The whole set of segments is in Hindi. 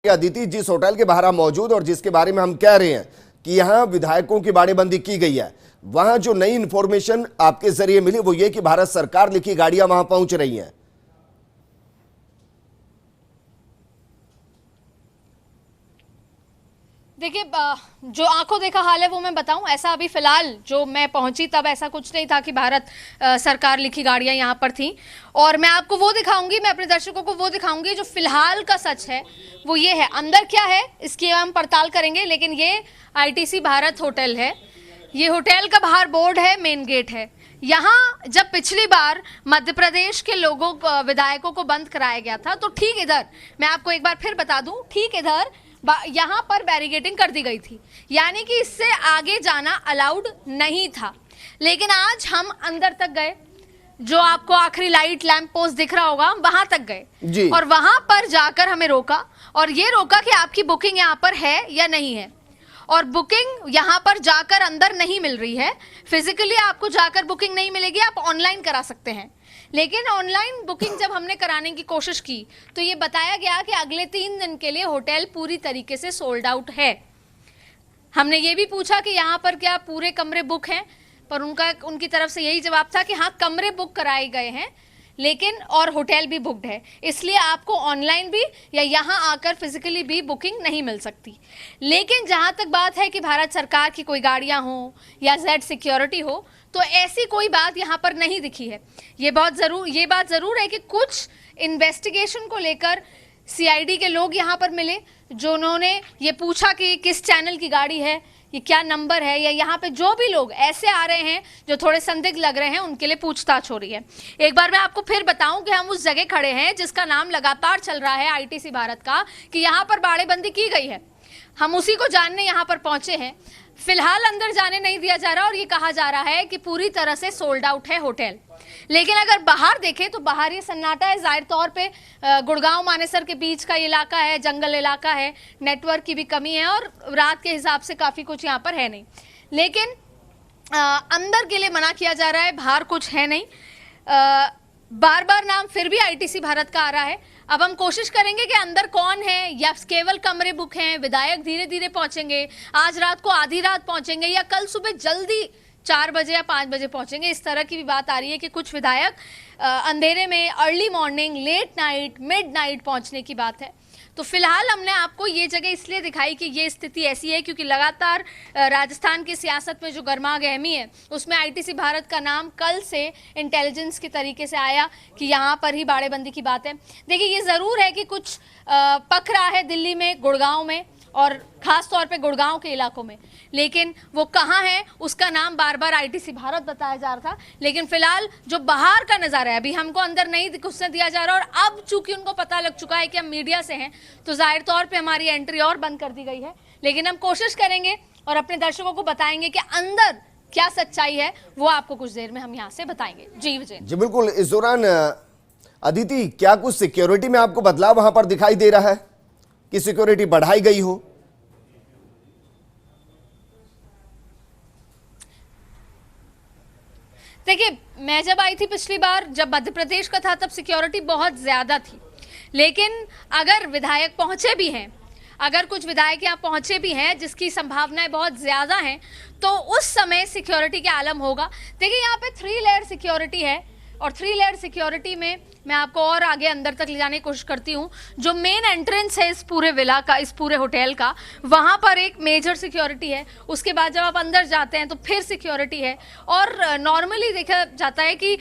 अदिति, जिस होटल के बाहर हम मौजूद और जिसके बारे में हम कह रहे हैं कि यहां विधायकों की बाड़ेबंदी की गई है, वहां जो नई इंफॉर्मेशन आपके जरिए मिली वो ये कि भारत सरकार लिखी गाड़ियां वहां पहुंच रही हैं। देखिए, जो आंखों देखा हाल है वो मैं बताऊं। ऐसा अभी फिलहाल जो मैं पहुंची तब ऐसा कुछ नहीं था कि भारत सरकार लिखी गाड़ियां यहां पर थी। और मैं आपको वो दिखाऊंगी, मैं अपने दर्शकों को वो दिखाऊंगी जो फिलहाल का सच है वो ये है। अंदर क्या है इसकी हम पड़ताल करेंगे, लेकिन ये आईटीसी भारत होटल है। ये होटल का बाहर बोर्ड है, मेन गेट है। यहाँ जब पिछली बार मध्य प्रदेश के लोगों को, विधायकों को बंद कराया गया था, तो ठीक इधर, मैं आपको एक बार फिर बता दूं, ठीक इधर यहाँ पर बैरिकेडिंग कर दी गई थी, यानी कि इससे आगे जाना अलाउड नहीं था। लेकिन आज हम अंदर तक गए, जो आपको आखिरी लाइट लैंप पोस्ट दिख रहा होगा, वहां तक गए और वहां पर जाकर हमें रोका और ये रोका कि आपकी बुकिंग यहाँ पर है या नहीं है। और बुकिंग यहाँ पर जाकर अंदर नहीं मिल रही है, फिजिकली आपको जाकर बुकिंग नहीं मिलेगी, आप ऑनलाइन करा सकते हैं। लेकिन ऑनलाइन बुकिंग जब हमने कराने की कोशिश की तो ये बताया गया कि अगले 3 दिन के लिए होटल पूरी तरीके से सोल्ड आउट है। हमने ये भी पूछा कि यहाँ पर क्या पूरे कमरे बुक हैं, पर उनकी तरफ से यही जवाब था कि हाँ, कमरे बुक कराए गए हैं, लेकिन और होटल भी बुक्ड है, इसलिए आपको ऑनलाइन भी या यहाँ आकर फिजिकली भी बुकिंग नहीं मिल सकती। लेकिन जहाँ तक बात है कि भारत सरकार की कोई गाड़ियाँ हो या जेड सिक्योरिटी हो, तो ऐसी कोई बात यहाँ पर नहीं दिखी है। ये बात ज़रूर है कि कुछ इन्वेस्टिगेशन को लेकर सीआईडी के लोग यहाँ पर मिले, जो उन्होंने ये पूछा कि किस चैनल की गाड़ी है, ये क्या नंबर है, या यहाँ पे जो भी लोग ऐसे आ रहे हैं जो थोड़े संदिग्ध लग रहे हैं, उनके लिए पूछताछ हो रही है। एक बार मैं आपको फिर बताऊं कि हम उस जगह खड़े हैं जिसका नाम लगातार चल रहा है आईटीसी भारत का, कि यहाँ पर बाड़ेबंदी की गई है। हम उसी को जानने यहाँ पर पहुंचे हैं। फिलहाल अंदर जाने नहीं दिया जा रहा और ये कहा जा रहा है कि पूरी तरह से सोल्ड आउट है होटल। लेकिन अगर बाहर देखें तो बाहर ये सन्नाटा है। जाहिर तौर पे गुड़गांव मानेसर के बीच का इलाका है, जंगल इलाका है, नेटवर्क की भी कमी है और रात के हिसाब से काफ़ी कुछ यहाँ पर है नहीं। लेकिन अंदर के लिए मना किया जा रहा है, बाहर कुछ है नहीं। बार बार नाम फिर भी आईटीसी भारत का आ रहा है। अब हम कोशिश करेंगे कि अंदर कौन है, या केवल कमरे बुक हैं, विधायक धीरे धीरे पहुंचेंगे, आज रात को आधी रात पहुंचेंगे, या कल सुबह जल्दी 4 बजे या 5 बजे पहुंचेंगे। इस तरह की भी बात आ रही है कि कुछ विधायक अंधेरे में, early morning, late night, midnight पहुंचने की बात है। तो फिलहाल हमने आपको ये जगह इसलिए दिखाई कि ये स्थिति ऐसी है क्योंकि लगातार राजस्थान की सियासत में जो गर्मा गहमी है, उसमें आईटीसी भारत का नाम कल से इंटेलिजेंस के तरीके से आया कि यहाँ पर ही बाड़ेबंदी की बात है। देखिए, ये ज़रूर है कि कुछ पक रहा है दिल्ली में, गुड़गांव में, और खास तौर पे गुड़गांव के इलाकों में, लेकिन वो कहाँ है उसका नाम बार बार आईटीसी भारत बताया जा रहा था। लेकिन फिलहाल जो बाहर का नज़ारा है, अभी हमको अंदर नहीं घुसने दिया जा रहा, और अब चूंकि उनको पता लग चुका है कि हम मीडिया से हैं, तो जाहिर तौर पे हमारी एंट्री और बंद कर दी गई है। लेकिन हम कोशिश करेंगे और अपने दर्शकों को बताएंगे कि अंदर क्या सच्चाई है, वो आपको कुछ देर में हम यहाँ से बताएंगे। जी विजय जी बिल्कुल। इस दौरान अदिति, क्या कुछ सिक्योरिटी में आपको बदलाव वहां पर दिखाई दे रहा है कि सिक्योरिटी बढ़ाई गई हो? देखिए, मैं जब आई थी पिछली बार, जब मध्य प्रदेश का था, तब सिक्योरिटी बहुत ज़्यादा थी। लेकिन अगर विधायक पहुंचे भी हैं, अगर कुछ विधायक यहाँ पहुंचे भी हैं जिसकी संभावनाएं बहुत ज़्यादा हैं, तो उस समय सिक्योरिटी का आलम होगा। देखिए, यहाँ पे 3 लेयर सिक्योरिटी है, और 3 लेयर सिक्योरिटी में मैं आपको और आगे अंदर तक ले जाने की कोशिश करती हूँ। जो मेन एंट्रेंस है इस पूरे विला का, इस पूरे होटल का, वहाँ पर एक मेजर सिक्योरिटी है। उसके बाद जब आप अंदर जाते हैं तो फिर सिक्योरिटी है। और नॉर्मली देखा जाता है कि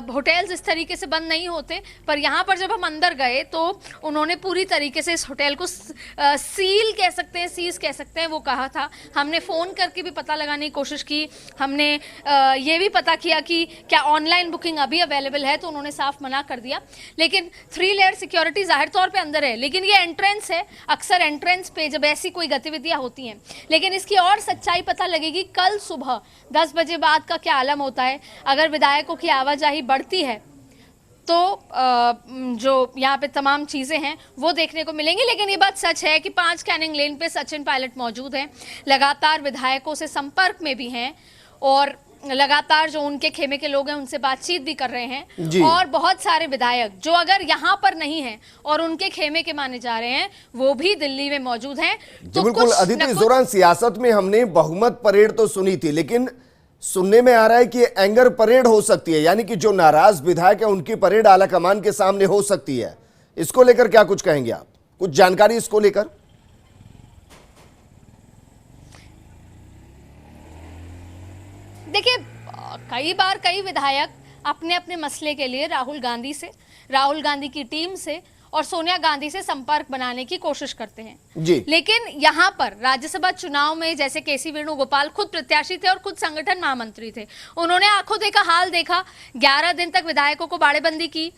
होटल्स इस तरीके से बंद नहीं होते, पर यहाँ पर जब हम अंदर गए तो उन्होंने पूरी तरीके से इस होटल को सील कह सकते हैं, सीज कह सकते हैं, वो कहा था। हमने फ़ोन करके भी पता लगाने की कोशिश की, हमने ये भी पता किया कि क्या ऑनलाइन बुकिंग अभी अवेलेबल है, तो उन्होंने साफ मना कर दिया। लेकिन 3 लेयर सिक्योरिटी जाहिर तौर पे अंदर है, लेकिन ये एंट्रेंस है। अक्सर एंट्रेंस पे जब ऐसी कोई गतिविधियां होती हैं, लेकिन इसकी और सच्चाई पता लगेगी कल सुबह 10 बजे बाद का क्या आलम होता है। अगर विधायकों की आवाजाही बढ़ती है तो जो यहाँ पे तमाम चीज़ें हैं वो देखने को मिलेंगी। लेकिन ये बात सच है कि 5 कैनिंग लेन पे सचिन पायलट मौजूद हैं, लगातार विधायकों से संपर्क में भी हैं, और लगातार जो उनके खेमे के लोग हैं उनसे बातचीत भी कर रहे जी। हैं, और बहुत सारे विधायक जो अगर यहाँ पर नहीं हैं और उनके खेमे के माने जा रहे हैं वो भी दिल्ली में मौजूद हैं। जी बिल्कुल अदिति, इस दौरान सियासत में हमने बहुमत परेड तो सुनी थी, लेकिन सुनने में आ रहा है कि एंगर परेड हो सकती है, यानी कि जो नाराज विधायक है उनकी परेड आला कमान के सामने हो सकती है। इसको लेकर क्या कुछ कहेंगे आप, कुछ जानकारी इसको लेकर? देखिए, कई बार कई विधायक अपने अपने मसले के लिए राहुल गांधी से, राहुल गांधी की टीम से और सोनिया गांधी से संपर्क बनाने की कोशिश करते हैं जी। लेकिन यहाँ पर राज्यसभा चुनाव में जैसे केसी वेणुगोपाल खुद प्रत्याशी थे और खुद संगठन महामंत्री थे, उन्होंने आंखों देखा हाल देखा, 11 दिन तक विधायकों को बाड़ेबंदी की।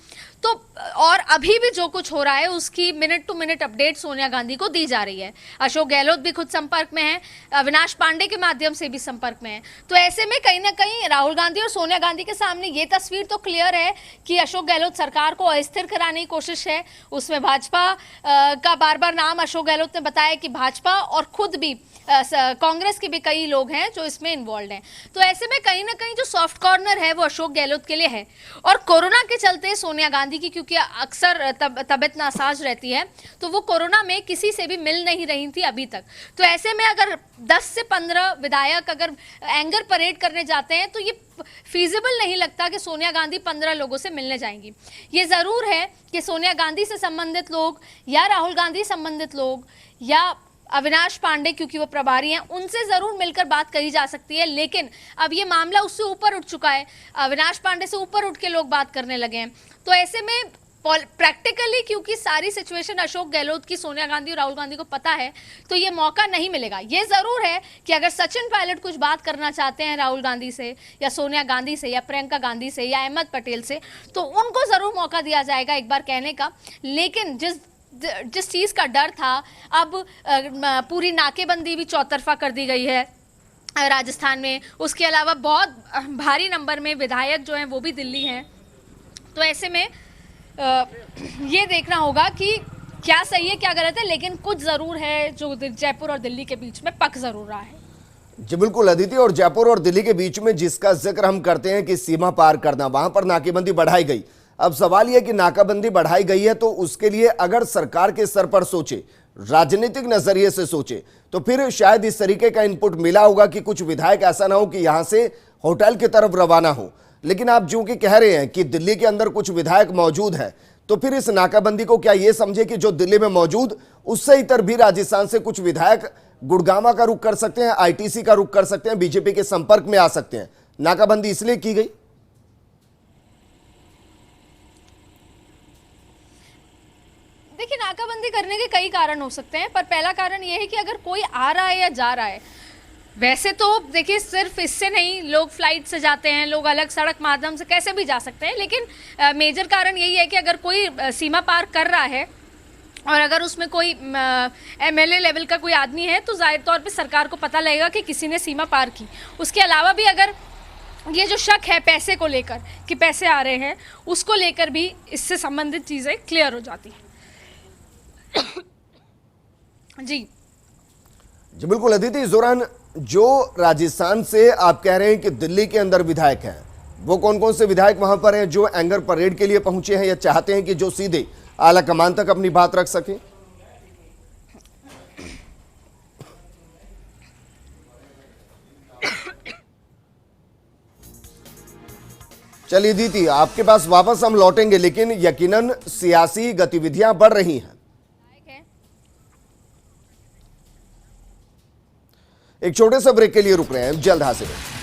तो और अभी भी जो कुछ हो रहा है उसकी minute to minute update Sonia Gandhi को दी जा रही है। अशोक गहलोत भी खुद संपर्क में है, अविनाश पांडे के माध्यम से भी संपर्क में है। तो ऐसे में कहीं ना कहीं राहुल गांधी और सोनिया गांधी के सामने ये तस्वीर तो क्लियर है कि अशोक गहलोत सरकार को अस्थिर कराने की कोशिश है। उसमें भाजपा का बार बार नाम अशोक गहलोत ने बताया कि भाजपा और खुद भी कांग्रेस के भी कई लोग हैं जो इसमें इन्वॉल्व हैं। तो ऐसे में कहीं ना कहीं जो सॉफ्ट कॉर्नर है वो अशोक गहलोत के लिए है। और कोरोना के चलते सोनिया गांधी की क्योंकि अक्सर तबीयत नासाज रहती है, तो वो कोरोना में किसी से भी मिल नहीं रही थी अभी तक। तो ऐसे में अगर 10 से 15 विधायक अगर एंगर परेड करने जाते हैं तो ये फीजिबल नहीं लगता कि सोनिया गांधी 15 लोगों से मिलने जाएंगी। ये जरूर है कि सोनिया गांधी से संबंधित लोग या राहुल गांधी संबंधित लोग या अविनाश पांडे क्योंकि वो प्रभारी हैं उनसे जरूर मिलकर बात करी जा सकती है। लेकिन अब ये मामला उससे ऊपर उठ चुका है, अविनाश पांडे से ऊपर उठ के लोग बात करने लगे हैं। तो ऐसे में प्रैक्टिकली क्योंकि सारी सिचुएशन अशोक गहलोत की सोनिया गांधी और राहुल गांधी को पता है, तो ये मौका नहीं मिलेगा। ये जरूर है कि अगर सचिन पायलट कुछ बात करना चाहते हैं राहुल गांधी से या सोनिया गांधी से या प्रियंका गांधी से या अहमद पटेल से, तो उनको जरूर मौका दिया जाएगा एक बार कहने का। लेकिन जिस चीज का डर था, अब पूरी नाकेबंदी भी चौतरफा कर दी गई है राजस्थान में। उसके अलावा बहुत भारी नंबर में विधायक जो हैं वो भी दिल्ली हैं। तो ऐसे में ये देखना होगा कि क्या सही है क्या गलत है, लेकिन कुछ जरूर है जो जयपुर और दिल्ली के बीच में पक जरूर रहा है। जी बिल्कुल अदिति, और जयपुर और दिल्ली के बीच में जिसका जिक्र हम करते हैं कि सीमा पार करना, वहां पर नाकेबंदी बढ़ाई गई। अब सवाल यह कि नाकाबंदी बढ़ाई गई है तो उसके लिए अगर सरकार के स्तर पर सोचे, राजनीतिक नजरिए से सोचे, तो फिर शायद इस तरीके का इनपुट मिला होगा कि कुछ विधायक ऐसा ना हो कि यहां से होटल की तरफ रवाना हो। लेकिन आप जो कि कह रहे हैं कि दिल्ली के अंदर कुछ विधायक मौजूद है, तो फिर इस नाकाबंदी को क्या यह समझे कि जो दिल्ली में मौजूद उससे इतर भी राजस्थान से कुछ विधायक गुड़गामा का रुख कर सकते हैं, आईटीसी का रुख कर सकते हैं, बीजेपी के संपर्क में आ सकते हैं। नाकाबंदी इसलिए की गई। देखिए, नाकाबंदी करने के कई कारण हो सकते हैं, पर पहला कारण यह है कि अगर कोई आ रहा है या जा रहा है, वैसे तो देखिए सिर्फ इससे नहीं, लोग फ्लाइट से जाते हैं, लोग अलग सड़क माध्यम से कैसे भी जा सकते हैं, लेकिन मेजर कारण यही है कि अगर कोई सीमा पार कर रहा है और अगर उसमें कोई एमएलए लेवल का कोई आदमी है, तो जाहिर तौर पे सरकार को पता लगेगा कि किसी ने सीमा पार की। उसके अलावा भी अगर ये जो शक है पैसे को लेकर कि पैसे आ रहे हैं, उसको लेकर भी इससे संबंधित चीज़ें क्लियर हो जाती हैं। जी जी बिल्कुल अदिति, इस दौरान जो राजस्थान से आप कह रहे हैं कि दिल्ली के अंदर विधायक हैं, वो कौन कौन से विधायक वहां पर हैं जो एंगर परेड के लिए पहुंचे हैं या चाहते हैं कि जो सीधे आला कमान तक अपनी बात रख सके? चलिए दीदी, आपके पास वापस हम लौटेंगे, लेकिन यकीनन सियासी गतिविधियां बढ़ रही हैं। एक छोटे से ब्रेक के लिए रुक रहे हैं, जल्द हाजिर हैं।